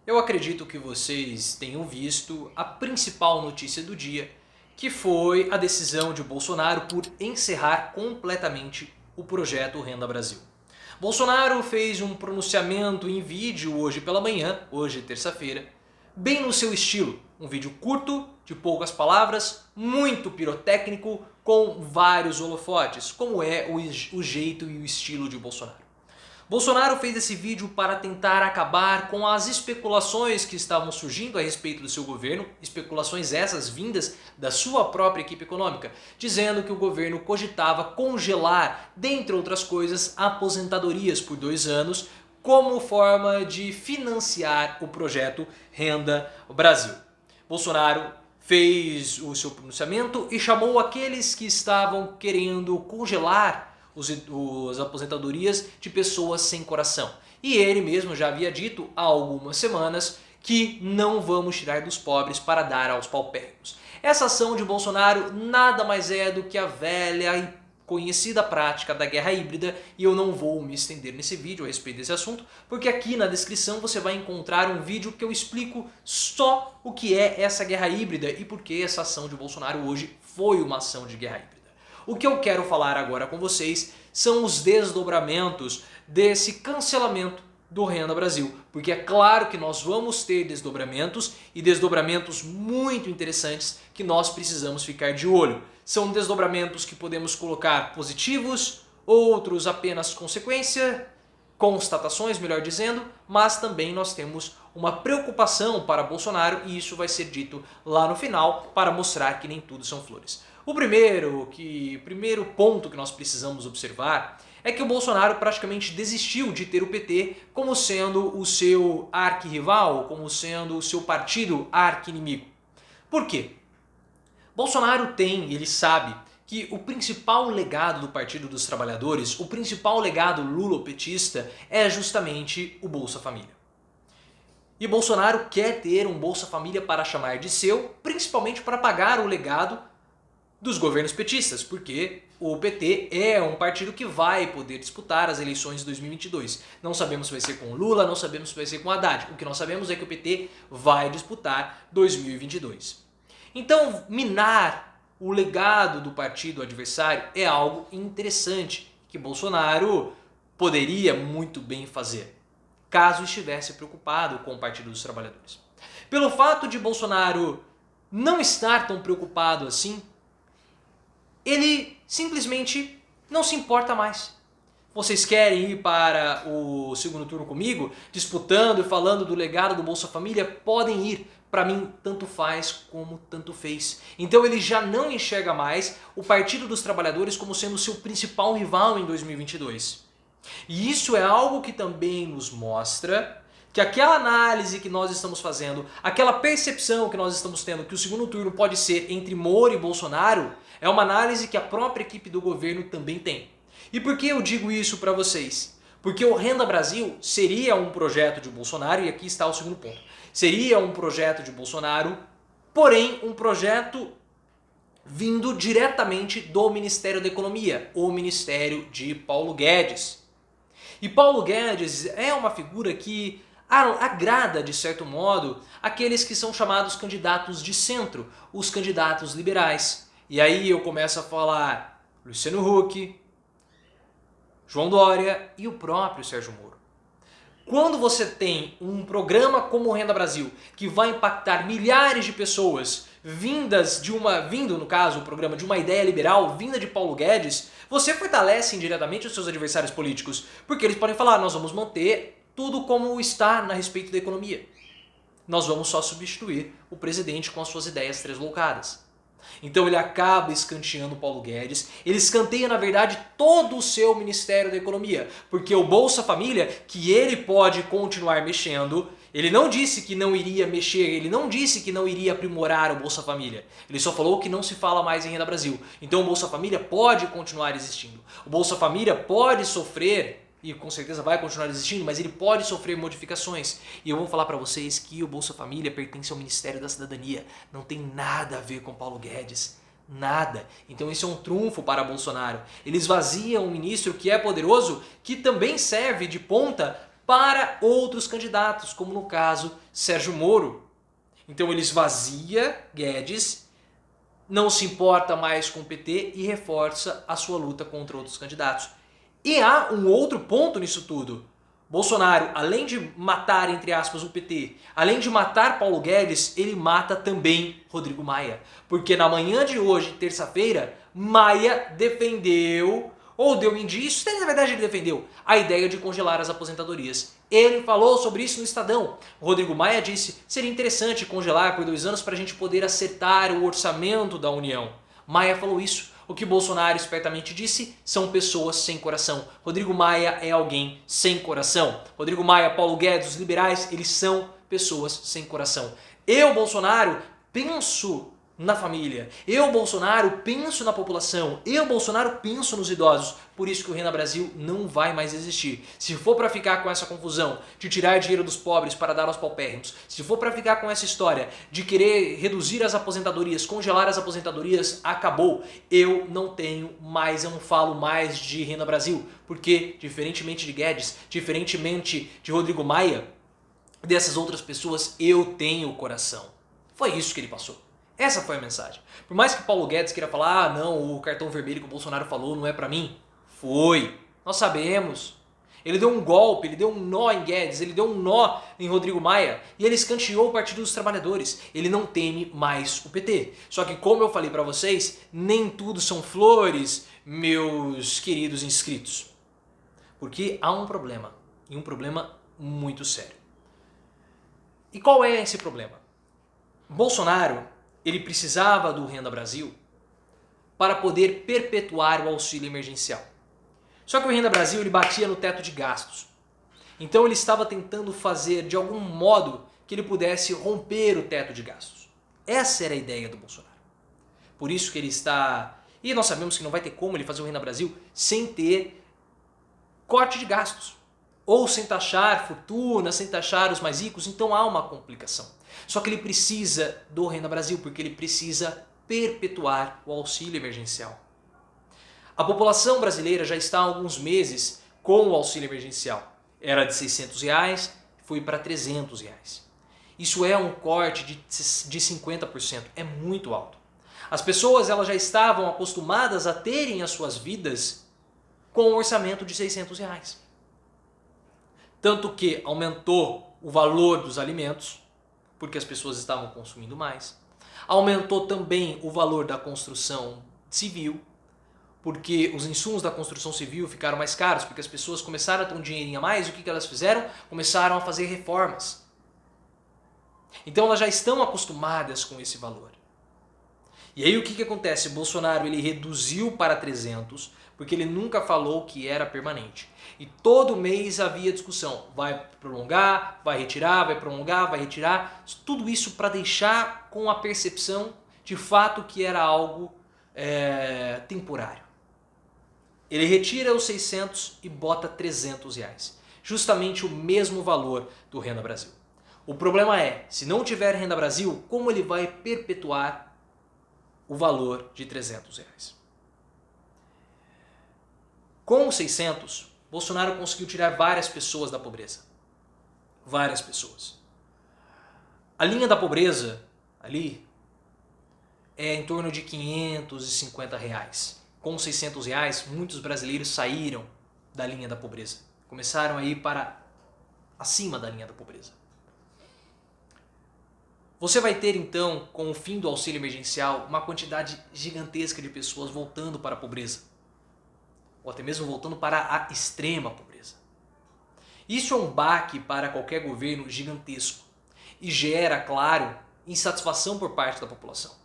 Eu acredito que vocês tenham visto a principal notícia do dia, que foi a decisão de Bolsonaro por encerrar completamente o projeto Renda Brasil. Bolsonaro fez um pronunciamento em vídeo hoje pela manhã, hoje terça-feira, bem no seu estilo. Um vídeo curto, de poucas palavras, muito pirotécnico, com vários holofotes, como é o jeito e o estilo de Bolsonaro. Bolsonaro fez esse vídeo para tentar acabar com as especulações que estavam surgindo a respeito do seu governo, especulações essas vindas da sua própria equipe econômica, dizendo que o governo cogitava congelar, dentre outras coisas, aposentadorias por 2 anos, como forma de financiar o projeto Renda Brasil. Bolsonaro fez o seu pronunciamento e chamou aqueles que estavam querendo congelar as aposentadorias de pessoas sem coração. E ele mesmo já havia dito há algumas semanas que não vamos tirar dos pobres para dar aos paupérrimos. Essa ação de Bolsonaro nada mais é do que a velha e conhecida prática da guerra híbrida, e eu não vou me estender nesse vídeo a respeito desse assunto, porque aqui na descrição você vai encontrar um vídeo que eu explico só o que é essa guerra híbrida e por que essa ação de Bolsonaro hoje foi uma ação de guerra híbrida. O que eu quero falar agora com vocês são os desdobramentos desse cancelamento do Renda Brasil, porque é claro que nós vamos ter desdobramentos e desdobramentos muito interessantes que nós precisamos ficar de olho. São desdobramentos que podemos colocar positivos, outros apenas consequência, constatações, melhor dizendo, mas também nós temos uma preocupação para Bolsonaro e isso vai ser dito lá no final para mostrar que nem tudo são flores. O primeiro ponto que nós precisamos observar é que o Bolsonaro praticamente desistiu de ter o PT como sendo o seu arquirrival, como sendo o seu partido arqui-inimigo. Por quê? Bolsonaro ele sabe que o principal legado do Partido dos Trabalhadores, o principal legado lulopetista é justamente o Bolsa Família. E Bolsonaro quer ter um Bolsa Família para chamar de seu, principalmente para pagar o legado dos governos petistas, porque o PT é um partido que vai poder disputar as eleições de 2022. Não sabemos se vai ser com Lula, não sabemos se vai ser com Haddad. O que nós sabemos é que o PT vai disputar 2022. Então, minar o legado do partido adversário é algo interessante que Bolsonaro poderia muito bem fazer, caso estivesse preocupado com o Partido dos Trabalhadores. Pelo fato de Bolsonaro não estar tão preocupado assim, ele simplesmente não se importa mais. Vocês querem ir para o segundo turno comigo, disputando e falando do legado do Bolsa Família? Podem ir. Para mim, tanto faz como tanto fez. Então ele já não enxerga mais o Partido dos Trabalhadores como sendo o seu principal rival em 2022. E isso é algo que também nos mostra que aquela análise que nós estamos fazendo, aquela percepção que nós estamos tendo que o segundo turno pode ser entre Moro e Bolsonaro, é uma análise que a própria equipe do governo também tem. E por que eu digo isso para vocês? Porque o Renda Brasil seria um projeto de Bolsonaro, e aqui está o segundo ponto. Seria um projeto de Bolsonaro, porém um projeto vindo diretamente do Ministério da Economia, o Ministério de Paulo Guedes. E Paulo Guedes é uma figura que agrada, de certo modo, aqueles que são chamados candidatos de centro, os candidatos liberais. E aí eu começo a falar Luciano Huck, João Dória e o próprio Sérgio Moro. Quando você tem um programa como o Renda Brasil, que vai impactar milhares de pessoas, vindo no caso o programa de uma ideia liberal, vinda de Paulo Guedes, você fortalece indiretamente os seus adversários políticos, porque eles podem falar, nós vamos manter tudo como está a respeito da economia. Nós vamos só substituir o presidente com as suas ideias tresloucadas. Então ele acaba escanteando o Paulo Guedes, ele escanteia na verdade todo o seu Ministério da Economia, porque o Bolsa Família, que ele pode continuar mexendo, ele não disse que não iria mexer, ele não disse que não iria aprimorar o Bolsa Família, ele só falou que não se fala mais em Renda Brasil. Então o Bolsa Família pode continuar existindo, o Bolsa Família pode sofrer, e com certeza vai continuar existindo, mas ele pode sofrer modificações. E eu vou falar para vocês que o Bolsa Família pertence ao Ministério da Cidadania. Não tem nada a ver com Paulo Guedes. Nada. Então isso é um trunfo para Bolsonaro. Ele esvazia um ministro que é poderoso, que também serve de ponta para outros candidatos, como no caso Sérgio Moro. Então ele esvazia Guedes, não se importa mais com o PT e reforça a sua luta contra outros candidatos. E há um outro ponto nisso tudo. Bolsonaro, além de matar, entre aspas, o PT, além de matar Paulo Guedes, ele mata também Rodrigo Maia. Porque na manhã de hoje, terça-feira, Maia defendeu, ou deu indícios, na verdade ele defendeu, a ideia de congelar as aposentadorias. Ele falou sobre isso no Estadão. O Rodrigo Maia disse, seria interessante congelar por 2 anos para a gente poder acertar o orçamento da União. Maia falou isso. O que Bolsonaro espertamente disse são pessoas sem coração. Rodrigo Maia é alguém sem coração. Rodrigo Maia, Paulo Guedes, os liberais, eles são pessoas sem coração. Eu, Bolsonaro, penso na família. Eu, Bolsonaro, penso na população. Eu, Bolsonaro, penso nos idosos. Por isso que o Renda Brasil não vai mais existir. Se for para ficar com essa confusão de tirar dinheiro dos pobres para dar aos paupérrimos, se for para ficar com essa história de querer reduzir as aposentadorias, congelar as aposentadorias, acabou. Eu não falo mais de Renda Brasil, porque diferentemente de Guedes, diferentemente de Rodrigo Maia, dessas outras pessoas, eu tenho coração. Foi isso que ele passou. Essa foi a mensagem. Por mais que Paulo Guedes queira falar, não, o cartão vermelho que o Bolsonaro falou não é pra mim. Foi. Nós sabemos. Ele deu um golpe, ele deu um nó em Guedes, ele deu um nó em Rodrigo Maia e ele escanteou o Partido dos Trabalhadores. Ele não teme mais o PT. Só que, como eu falei pra vocês, nem tudo são flores, meus queridos inscritos. Porque há um problema, e um problema muito sério. E qual é esse problema? Bolsonaro, ele precisava do Renda Brasil para poder perpetuar o auxílio emergencial. Só que o Renda Brasil ele batia no teto de gastos. Então ele estava tentando fazer de algum modo que ele pudesse romper o teto de gastos. Essa era a ideia do Bolsonaro. Por isso que ele está... E nós sabemos que não vai ter como ele fazer o Renda Brasil sem ter corte de gastos. Ou sem taxar fortuna, sem taxar os mais ricos. Então há uma complicação. Só que ele precisa do Renda Brasil, porque ele precisa perpetuar o auxílio emergencial. A população brasileira já está há alguns meses com o auxílio emergencial. Era de R$600, foi para R$300. Isso é um corte de 50%, é muito alto. As pessoas elas já estavam acostumadas a terem as suas vidas com um orçamento de R$600. Tanto que aumentou o valor dos alimentos, porque as pessoas estavam consumindo mais. Aumentou também o valor da construção civil, porque os insumos da construção civil ficaram mais caros, porque as pessoas começaram a ter um dinheirinho a mais, e o que elas fizeram? Começaram a fazer reformas. Então elas já estão acostumadas com esse valor. E aí o que acontece? Bolsonaro ele reduziu para 300, porque ele nunca falou que era permanente. E todo mês havia discussão. Vai prolongar, vai retirar, vai prolongar, vai retirar. Tudo isso para deixar com a percepção de fato que era algo temporário. Ele retira os 600 e bota R$300. Justamente o mesmo valor do Renda Brasil. O problema é, se não tiver Renda Brasil, como ele vai perpetuar o valor de R$300? Com os 600, Bolsonaro conseguiu tirar várias pessoas da pobreza. Várias pessoas. A linha da pobreza, ali, é em torno de R$550. Com R$600, muitos brasileiros saíram da linha da pobreza. Começaram a ir para acima da linha da pobreza. Você vai ter então, com o fim do auxílio emergencial, uma quantidade gigantesca de pessoas voltando para a pobreza. Ou até mesmo voltando para a extrema pobreza. Isso é um baque para qualquer governo gigantesco. E gera, claro, insatisfação por parte da população.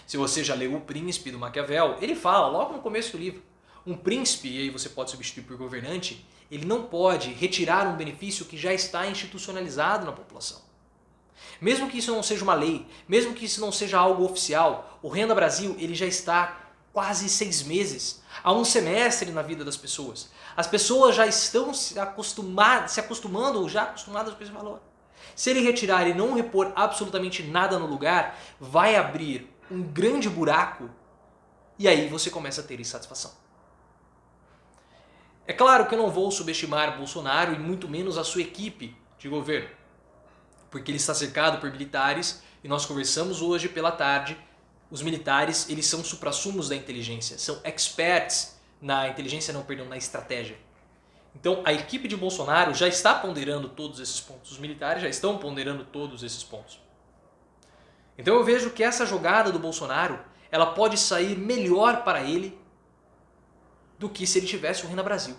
Se você já leu O Príncipe do Maquiavel, ele fala logo no começo do livro. Um príncipe, e aí você pode substituir por governante, ele não pode retirar um benefício que já está institucionalizado na população. Mesmo que isso não seja uma lei, mesmo que isso não seja algo oficial, o Renda Brasil ele já está quase 6 meses, há um semestre na vida das pessoas. As pessoas já estão se acostumando ou já acostumadas com esse valor. Se ele retirar e não repor absolutamente nada no lugar, vai abrir um grande buraco e aí você começa a ter insatisfação. É claro que eu não vou subestimar Bolsonaro e muito menos a sua equipe de governo, porque ele está cercado por militares e nós conversamos hoje pela tarde. Os militares, eles são suprassumos da inteligência, são experts na inteligência, não, perdão, na estratégia. Então a equipe de Bolsonaro já está ponderando todos esses pontos, os militares já estão ponderando todos esses pontos. Então eu vejo que essa jogada do Bolsonaro, ela pode sair melhor para ele do que se ele tivesse o Renda Brasil.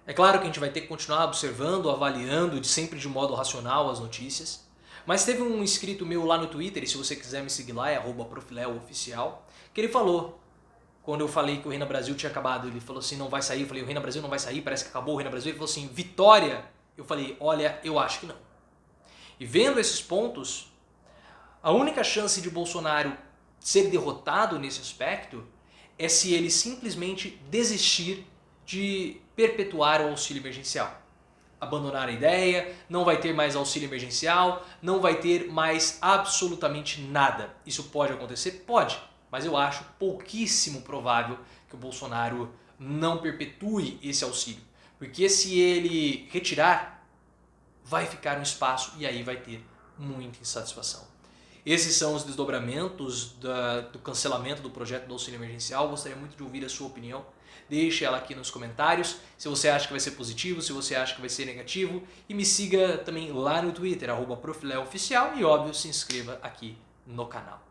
É claro que a gente vai ter que continuar observando, avaliando, sempre de modo racional as notícias. Mas teve um inscrito meu lá no Twitter, e se você quiser me seguir lá, é @profileooficial, que ele falou, quando eu falei que o Renda Brasil tinha acabado, ele falou assim, não vai sair, eu falei, o Renda Brasil não vai sair, parece que acabou o Renda Brasil, ele falou assim, vitória, eu falei, olha, eu acho que não. E vendo esses pontos, a única chance de Bolsonaro ser derrotado nesse aspecto é se ele simplesmente desistir de perpetuar o auxílio emergencial. Abandonar a ideia, não vai ter mais auxílio emergencial, não vai ter mais absolutamente nada. Isso pode acontecer? Pode, mas eu acho pouquíssimo provável que o Bolsonaro não perpetue esse auxílio. Porque se ele retirar, vai ficar um espaço e aí vai ter muita insatisfação. Esses são os desdobramentos do cancelamento do projeto do auxílio emergencial. Gostaria muito de ouvir a sua opinião. Deixe ela aqui nos comentários, se você acha que vai ser positivo, se você acha que vai ser negativo. E me siga também lá no Twitter, @profileooficial, e óbvio, se inscreva aqui no canal.